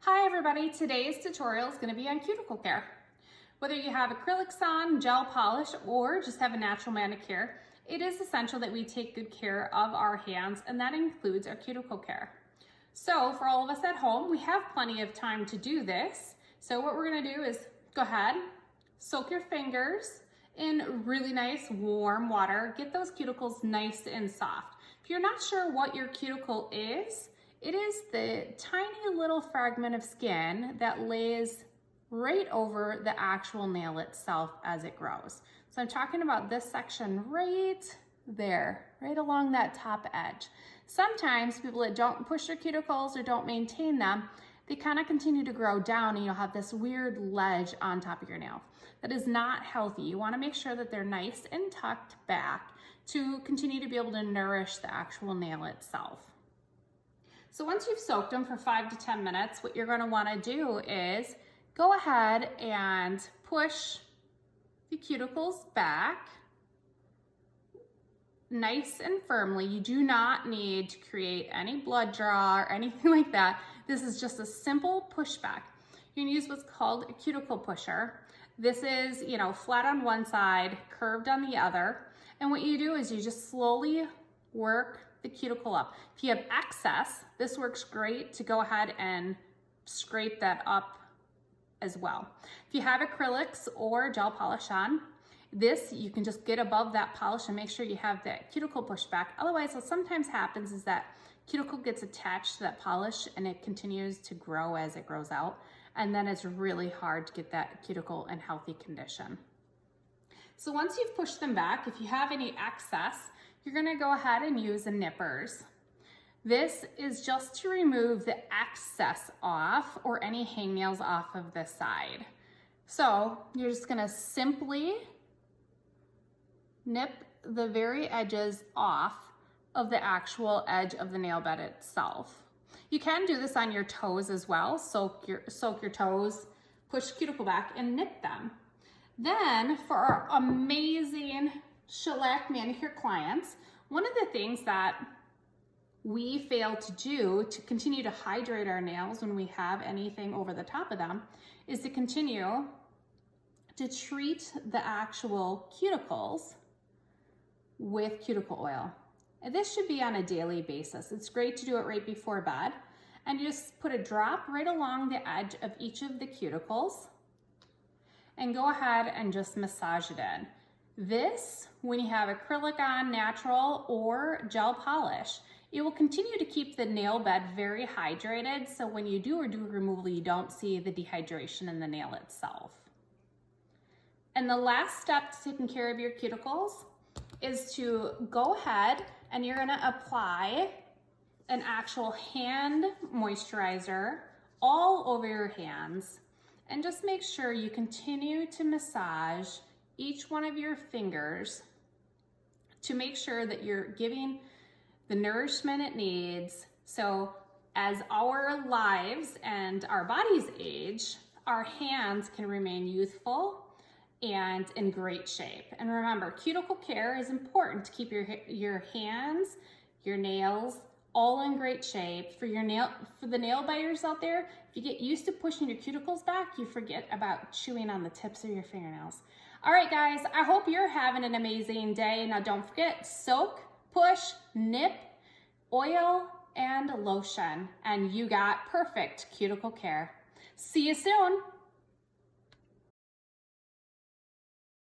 Hi everybody, today's tutorial is going to be on cuticle care. Whether you have acrylics on, gel polish, or just have a natural manicure, it is essential that we take good care of our hands, and that includes our cuticle care. So for all of us at home, we have plenty of time to do this. So what we're going to do is go ahead, soak your fingers in really nice warm water. Get those cuticles nice and soft. If you're not sure what your cuticle is, it is the tiny little fragment of skin that lays right over the actual nail itself as it grows. So I'm talking about this section right there, right along that top edge. Sometimes people that don't push their cuticles or don't maintain them, they kind of continue to grow down and you'll have this weird ledge on top of your nail. That is not healthy. You want to make sure that they're nice and tucked back to continue to be able to nourish the actual nail itself. So once you've soaked them for 5 to 10 minutes, what you're going to want to do is go ahead and push the cuticles back nice and firmly. You do not need to create any blood draw or anything like that. This is just a simple pushback. You can use what's called a cuticle pusher. This is, flat on one side, curved on the other. And what you do is you just slowly work the cuticle up. If you have excess, this works great to go ahead and scrape that up as well. If you have acrylics or gel polish on, this you can just get above that polish and make sure you have that cuticle pushed back. Otherwise, what sometimes happens is that cuticle gets attached to that polish and it continues to grow as it grows out. And then it's really hard to get that cuticle in healthy condition. So once you've pushed them back, if you have any excess, you're gonna go ahead and use the nippers. This is just to remove the excess off or any hangnails off of the side. So you're just gonna simply nip the very edges off of the actual edge of the nail bed itself. You can do this on your toes as well. Soak your toes, push cuticle back and nip them. Then for our amazing shellac manicure clients, one of the things that we fail to do to continue to hydrate our nails when we have anything over the top of them is to continue to treat the actual cuticles with cuticle oil. And this should be on a daily basis. It's great to do it right before bed. And you just put a drop right along the edge of each of the cuticles and go ahead and just massage it in. This, when you have acrylic on, natural, or gel polish, it will continue to keep the nail bed very hydrated, so when you do removal, you don't see the dehydration in the nail itself. And the last step to taking care of your cuticles is to go ahead and you're gonna apply an actual hand moisturizer all over your hands, and just make sure you continue to massage each one of your fingers to make sure that you're giving the nourishment it needs. So as our lives and our bodies age, our hands can remain youthful and in great shape. And remember, cuticle care is important to keep your hands, your nails, all in great shape. For the nail biters out there, if you get used to pushing your cuticles back, you forget about chewing on the tips of your fingernails. All right, guys, I hope you're having an amazing day. Now don't forget, soak, push, nip, oil, and lotion, and you got perfect cuticle care. See you soon.